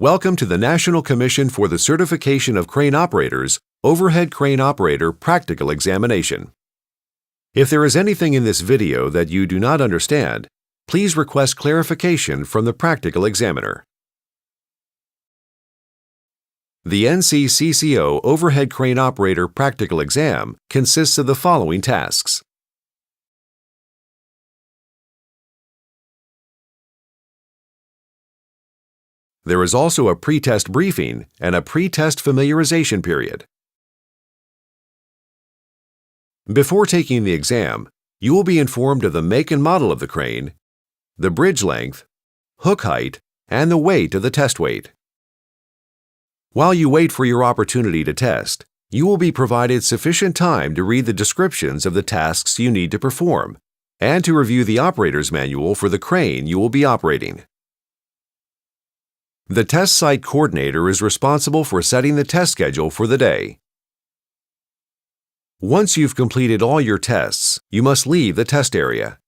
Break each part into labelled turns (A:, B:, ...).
A: Welcome to the National Commission for the Certification of Crane Operators Overhead Crane Operator Practical Examination. If there is anything in this video that you do not understand, please request clarification from the practical examiner. The NCCCO Overhead Crane Operator Practical Exam consists of the following tasks. There is also a pre-test briefing and a pre-test familiarization period. Before taking the exam, you will be informed of the make and model of the crane, the bridge length, hook height, and the weight of the test weight. While you wait for your opportunity to test, you will be provided sufficient time to read the descriptions of the tasks you need to perform and to review the operator's manual for the crane you will be operating. The test site coordinator is responsible for setting the test schedule for the day. Once you've completed all your tests, you must leave the test area.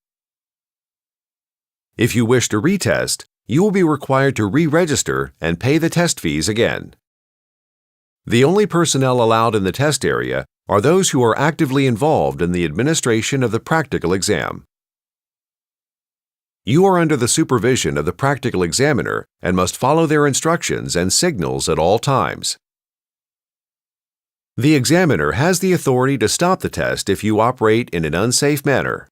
A: If you wish to retest, you will be required to re-register and pay the test fees again. The only personnel allowed in the test area are those who are actively involved in the administration of the practical exam. You are under the supervision of the practical examiner and must follow their instructions and signals at all times. The examiner has the authority to stop the test if you operate in an unsafe manner.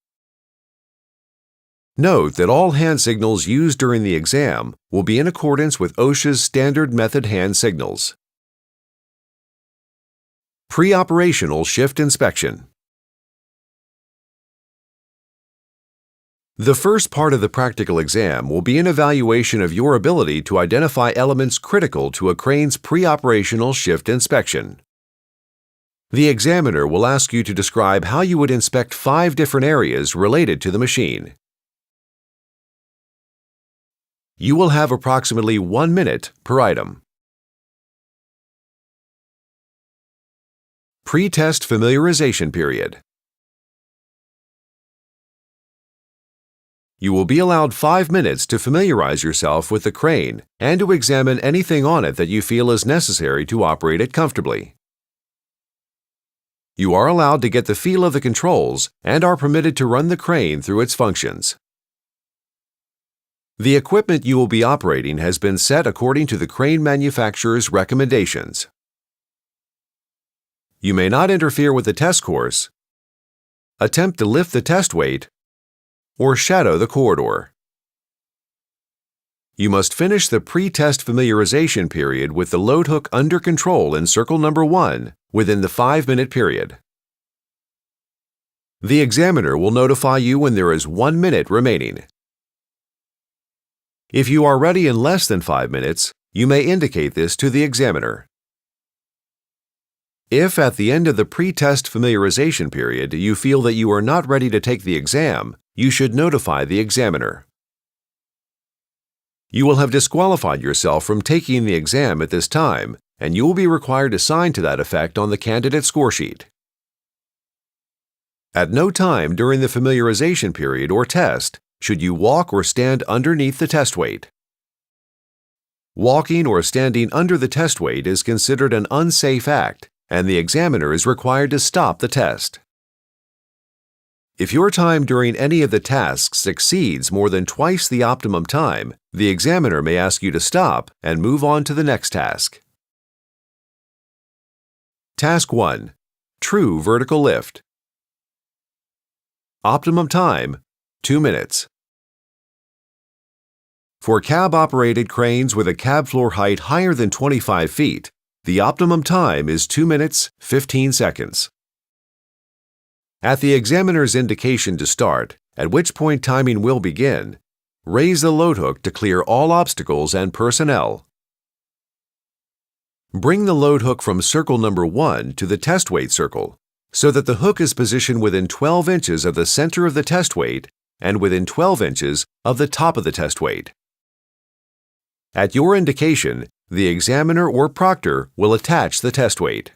A: Note that all hand signals used during the exam will be in accordance with OSHA's standard method hand signals. Pre-operational shift inspection. The first part of the practical exam will be an evaluation of your ability to identify elements critical to a crane's pre-operational shift inspection. The examiner will ask you to describe how you would inspect 5 different areas related to the machine. You will have approximately 1 minute per item. Pre-test familiarization period. You will be allowed 5 minutes to familiarize yourself with the crane and to examine anything on it that you feel is necessary to operate it comfortably. You are allowed to get the feel of the controls and are permitted to run the crane through its functions. The equipment you will be operating has been set according to the crane manufacturer's recommendations. You may not interfere with the test course, attempt to lift the test weight, or shadow the corridor. You must finish the pre-test familiarization period with the load hook under control in circle number 1 within the 5-minute period. The examiner will notify you when there is 1 minute remaining. If you are ready in less than 5 minutes, you may indicate this to the examiner. If at the end of the pre-test familiarization period you feel that you are not ready to take the exam, you should notify the examiner. You will have disqualified yourself from taking the exam at this time, and you will be required to sign to that effect on the candidate score sheet. At no time during the familiarization period or test should you walk or stand underneath the test weight. Walking or standing under the test weight is considered an unsafe act, and the examiner is required to stop the test. If your time during any of the tasks exceeds more than twice the optimum time, the examiner may ask you to stop and move on to the next task. Task 1. True vertical lift. Optimum time, 2 minutes. For cab-operated cranes with a cab floor height higher than 25 feet, the optimum time is 2 minutes, 15 seconds. At the examiner's indication to start, at which point timing will begin, raise the load hook to clear all obstacles and personnel. Bring the load hook from circle number 1 to the test weight circle, so that the hook is positioned within 12 inches of the center of the test weight and within 12 inches of the top of the test weight. At your indication, the examiner or proctor will attach the test weight.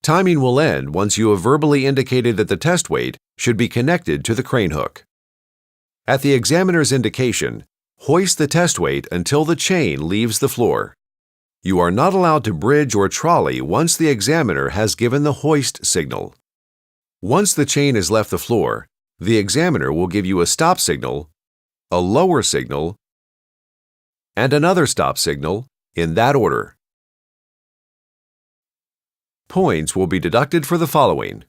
A: Timing will end once you have verbally indicated that the test weight should be connected to the crane hook. At the examiner's indication, Hoist the test weight until the chain leaves the floor. You are not allowed to bridge or trolley once the examiner has given the hoist signal. Once the chain has left the floor, the examiner will give you a stop signal, a lower signal, and another stop signal in that order. Points will be deducted for the following: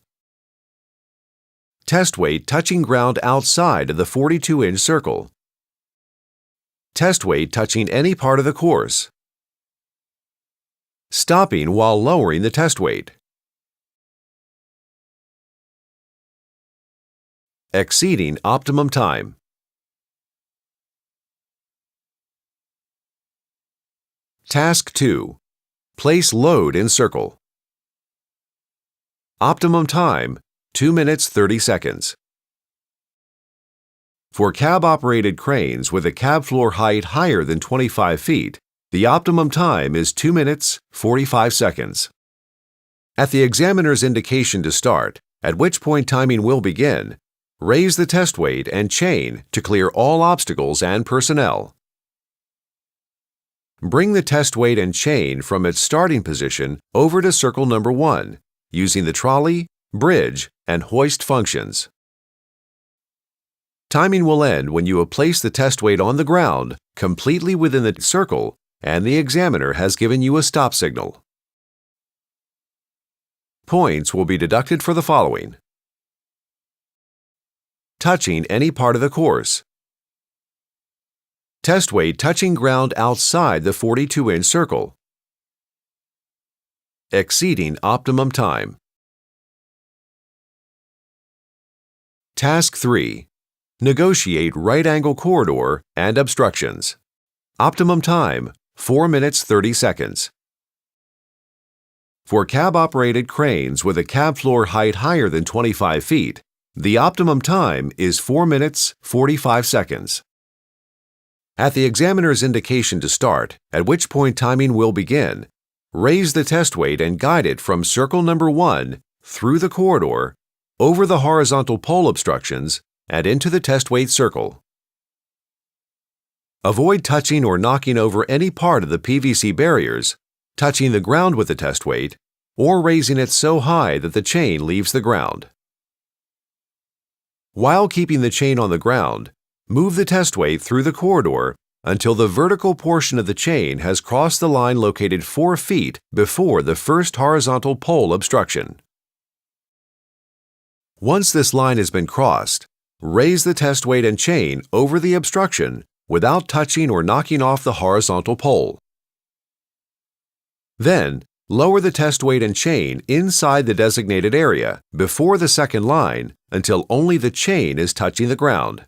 A: test weight touching ground outside of the 42-inch circle, test weight touching any part of the course, stopping while lowering the test weight, exceeding optimum time. Task 2. Place load in circle. Optimum time, 2 minutes 30 seconds. For cab-operated cranes with a cab floor height higher than 25 feet, the optimum time is 2 minutes 45 seconds. At the examiner's indication to start, at which point timing will begin, raise the test weight and chain to clear all obstacles and personnel. Bring the test weight and chain from its starting position over to circle number 1, using the trolley, bridge, and hoist functions. Timing will end when you have placed the test weight on the ground, completely within the circle, and the examiner has given you a stop signal. Points will be deducted for the following: touching any part of the course, test weight touching ground outside the 42-inch circle, exceeding optimum time. Task 3. Negotiate right-angle corridor and obstructions. Optimum time, 4 minutes 30 seconds. For cab-operated cranes with a cab floor height higher than 25 feet, the optimum time is 4 minutes 45 seconds. At the examiner's indication to start, at which point timing will begin, raise the test weight and guide it from circle number 1 through the corridor, over the horizontal pole obstructions, and into the test weight circle. Avoid touching or knocking over any part of the PVC barriers, touching the ground with the test weight, or raising it so high that the chain leaves the ground. While keeping the chain on the ground, move the test weight through the corridor until the vertical portion of the chain has crossed the line located 4 feet before the first horizontal pole obstruction. Once this line has been crossed, raise the test weight and chain over the obstruction without touching or knocking off the horizontal pole. Then, lower the test weight and chain inside the designated area before the second line until only the chain is touching the ground.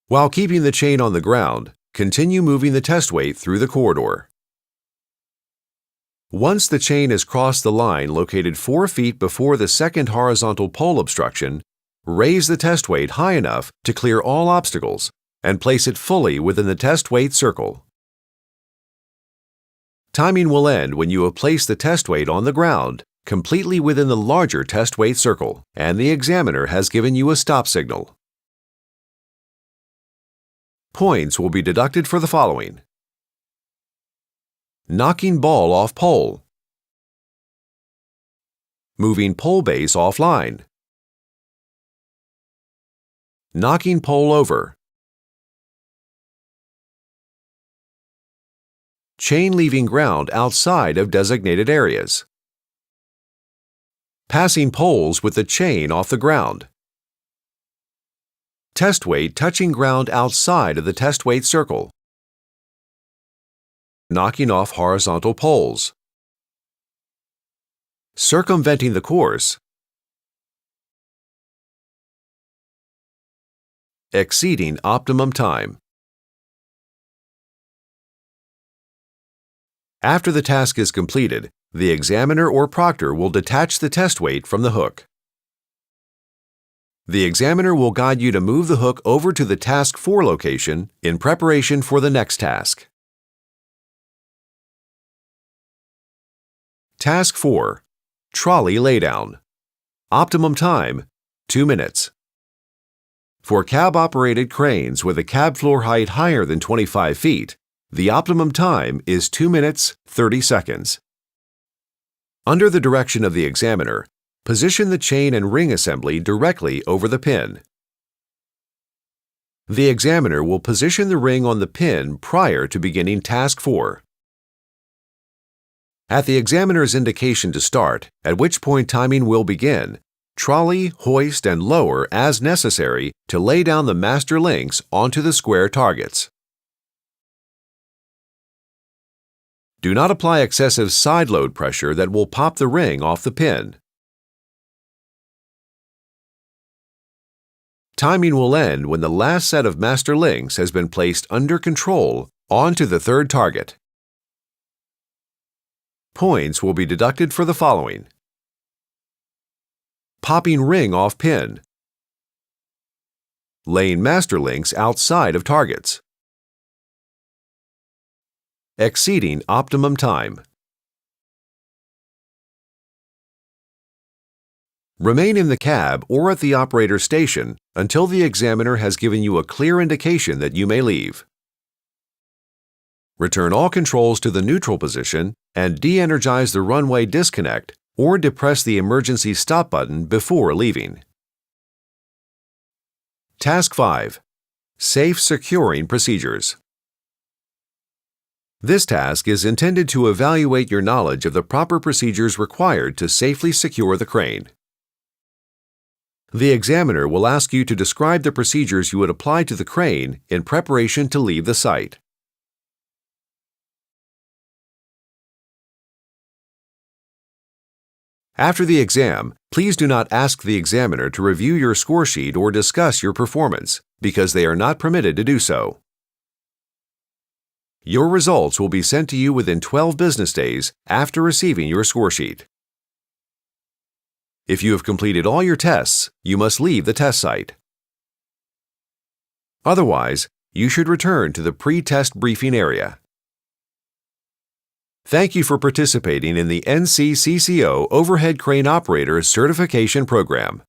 A: While keeping the chain on the ground, continue moving the test weight through the corridor. Once the chain has crossed the line located 4 feet before the second horizontal pole obstruction, raise the test weight high enough to clear all obstacles and place it fully within the test weight circle. Timing will end when you have placed the test weight on the ground, completely within the larger test weight circle, and the examiner has given you a stop signal. Points will be deducted for the following: knocking ball off pole, moving pole base offline, knocking pole over, chain leaving ground outside of designated areas, passing poles with the chain off the ground, test weight touching ground outside of the test weight circle, knocking off horizontal poles, circumventing the course, exceeding optimum time. After the task is completed, the examiner or proctor will detach the test weight from the hook. The examiner will guide you to move the hook over to the Task 4 location in preparation for the next task. Task 4. Trolley Laydown. Optimum time, 2 minutes. For cab-operated cranes with a cab floor height higher than 25 feet, the optimum time is 2 minutes, 30 seconds. Under the direction of the examiner, position the chain and ring assembly directly over the pin. The examiner will position the ring on the pin prior to beginning Task 4. At the examiner's indication to start, at which point timing will begin, trolley, hoist, and lower as necessary to lay down the master links onto the square targets. Do not apply excessive side load pressure that will pop the ring off the pin. Timing will end when the last set of master links has been placed under control onto the third target. Points will be deducted for the following: popping ring off pin, laying master links outside of targets, exceeding optimum time. Remain in the cab or at the operator station until the examiner has given you a clear indication that you may leave. Return all controls to the neutral position and de-energize the runway disconnect or depress the emergency stop button before leaving. Task 5. Safe Securing Procedures. This task is intended to evaluate your knowledge of the proper procedures required to safely secure the crane. The examiner will ask you to describe the procedures you would apply to the crane in preparation to leave the site. After the exam, please do not ask the examiner to review your score sheet or discuss your performance, because they are not permitted to do so. Your results will be sent to you within 12 business days after receiving your score sheet. If you have completed all your tests, you must leave the test site. Otherwise, you should return to the pre-test briefing area. Thank you for participating in the NCCCO Overhead Crane Operator Certification Program.